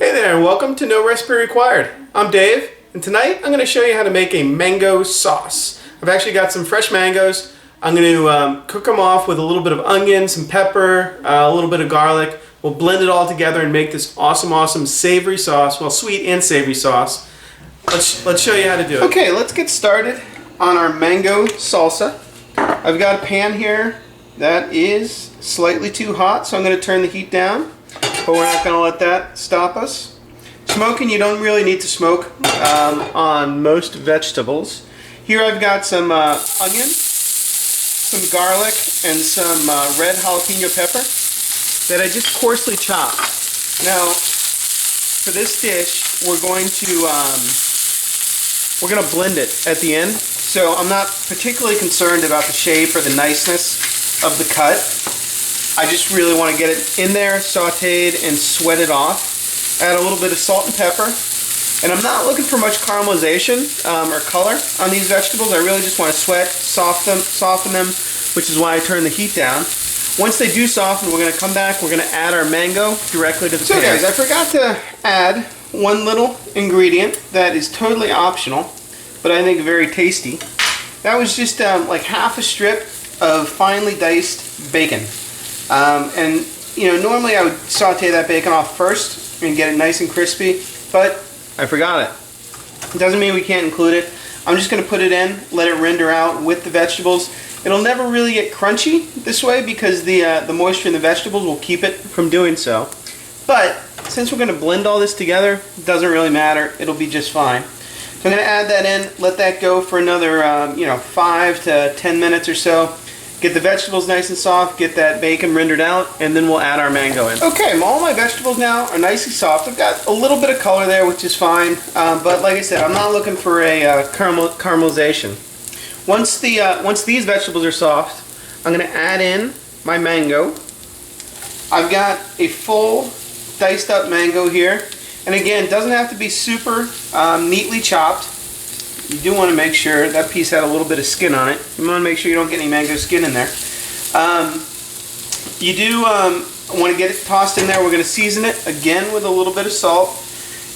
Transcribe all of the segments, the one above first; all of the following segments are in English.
Hey there, and welcome to No Recipe Required. I'm Dave, and tonight I'm going to show you how to make a mango sauce. I've actually got some fresh mangoes. I'm going to cook them off with a little bit of onion, some pepper, a little bit of garlic. We'll blend it all together and make this awesome savory sauce, well, sweet and savory sauce. Let's show you how to do it. Okay, let's get started on our mango salsa. I've got a pan here that is slightly too hot, so I'm going to turn the heat down. But we're not going to let that stop us. Smoking, you don't really need to smoke on most vegetables. Here I've got some onion, some garlic, and some red jalapeno pepper that I just coarsely chopped. Now, for this dish, we're going to blend it at the end. So I'm not particularly concerned about the shape or the niceness of the cut. I just really want to get it in there, sauteed, and sweat it off. Add a little bit of salt and pepper. And I'm not looking for much caramelization or color on these vegetables. I really just want to soften them, which is why I turn the heat down. Once they do soften, we're going to come back, we're going to add our mango directly to the pan. So guys, I forgot to add one little ingredient that is totally optional, but I think very tasty. That was just like half a strip of finely diced bacon. And you know, normally I would saute that bacon off first and get it nice and crispy, but I forgot it. It doesn't mean we can't include it. I'm just going to put it in, let it render out with the vegetables. It'll never really get crunchy this way because the moisture in the vegetables will keep it from doing so. But since we're going to blend all this together, it doesn't really matter. It'll be just fine. So I'm going to add that in, let that go for another 5 to 10 minutes or so. Get the vegetables nice and soft, get that bacon rendered out, and then we'll add our mango in. Okay, all my vegetables now are nicely soft. I've got a little bit of color there, which is fine, but like I said, I'm not looking for a caramelization. Once these vegetables are soft, I'm going to add in my mango. I've got a full diced up mango here, and again, it doesn't have to be super neatly chopped. You do want to make sure that piece had a little bit of skin on it. You want to make sure you don't get any mango skin in there. You do want to get it tossed in there. We're going to season it again with a little bit of salt.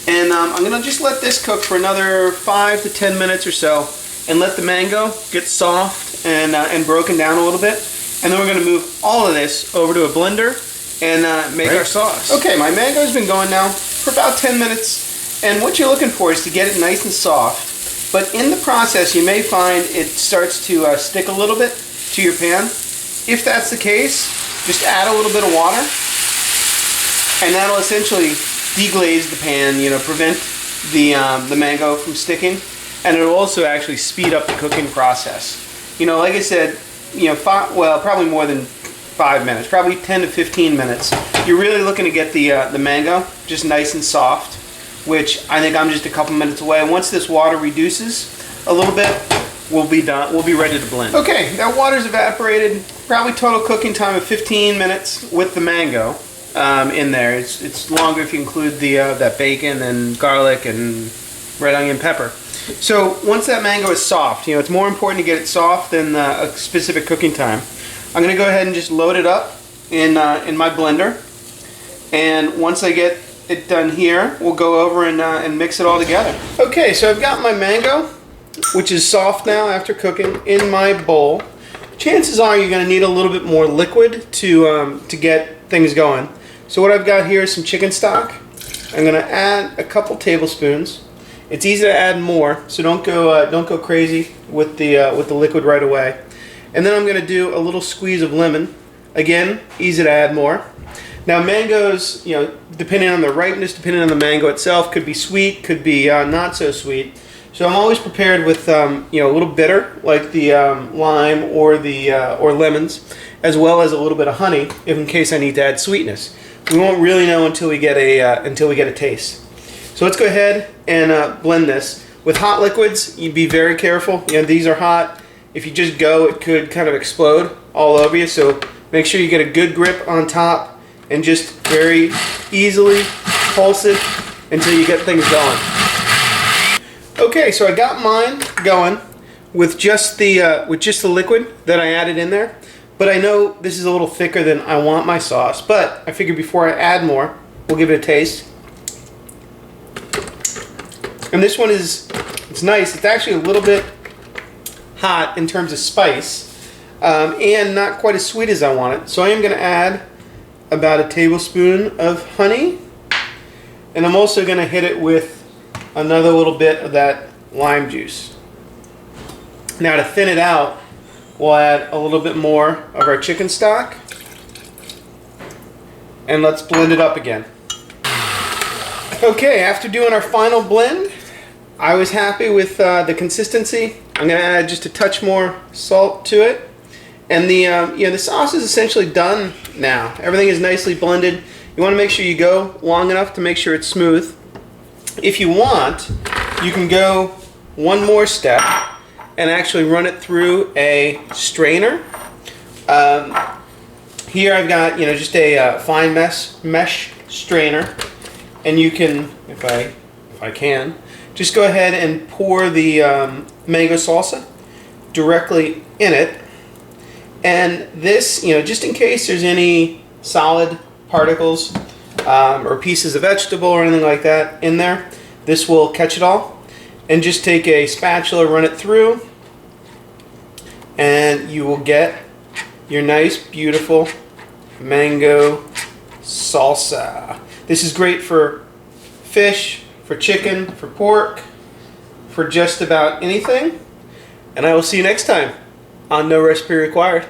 And I'm going to just let this cook for another 5 to 10 minutes or so and let the mango get soft and broken down a little bit. And then we're going to move all of this over to a blender and make our sauce. Okay, my mango's been going now for about 10 minutes. And what you're looking for is to get it nice and soft. But in the process, you may find it starts to stick a little bit to your pan. If that's the case, just add a little bit of water, and that'll essentially deglaze the pan, prevent the mango from sticking, and it'll also actually speed up the cooking process. Like I said, probably more than 5 minutes, probably 10 to 15 minutes. You're really looking to get the mango just nice and soft, which I think I'm just a couple minutes away. Once this water reduces a little bit, we'll be done. We'll be ready to blend. Okay, that water's evaporated. Probably total cooking time of 15 minutes with the mango in there. It's longer if you include that bacon and garlic and red onion pepper. So once that mango is soft, it's more important to get it soft than a specific cooking time. I'm going to go ahead and just load it up in my blender, and once I get it done here, we'll go over and mix it all together. Okay, so I've got my mango, which is soft now after cooking, in my bowl. Chances are you're going to need a little bit more liquid to get things going. So what I've got here is some chicken stock. I'm going to add a couple tablespoons. It's easy to add more, so don't go crazy with the liquid right away. And then I'm going to do a little squeeze of lemon. Again, easy to add more. Now mangoes, depending on the ripeness, depending on the mango itself, could be sweet, could be not so sweet. So I'm always prepared with a little bitter, like the lime or lemons, as well as a little bit of honey, if in case I need to add sweetness. We won't really know until we get a taste. So let's go ahead and blend this. With hot liquids, you'd be very careful. These are hot. If you just go, it could kind of explode all over you. So make sure you get a good grip on top, and just very easily pulse it until you get things going. Okay, so I got mine going with just the liquid that I added in there. But I know this is a little thicker than I want my sauce. But I figured before I add more, we'll give it a taste. And this one it's nice. It's actually a little bit hot in terms of spice, and not quite as sweet as I want it. So I am going to add about a tablespoon of honey, and I'm also going to hit it with another little bit of that lime juice. Now to thin it out, we'll add a little bit more of our chicken stock, and let's blend it up again. Okay, after doing our final blend, I was happy with the consistency. I'm going to add just a touch more salt to it, and the sauce is essentially done now. Everything is nicely blended. You want to make sure you go long enough to make sure it's smooth. If you want, you can go one more step and actually run it through a strainer. Here I've got just a fine mesh strainer, and you can, if I can, just go ahead and pour the mango salsa directly in it. And this, just in case there's any solid particles or pieces of vegetable or anything like that in there, this will catch it all. And just take a spatula, run it through, and you will get your nice, beautiful mango salsa. This is great for fish, for chicken, for pork, for just about anything. And I will see you next time on No Recipe Required.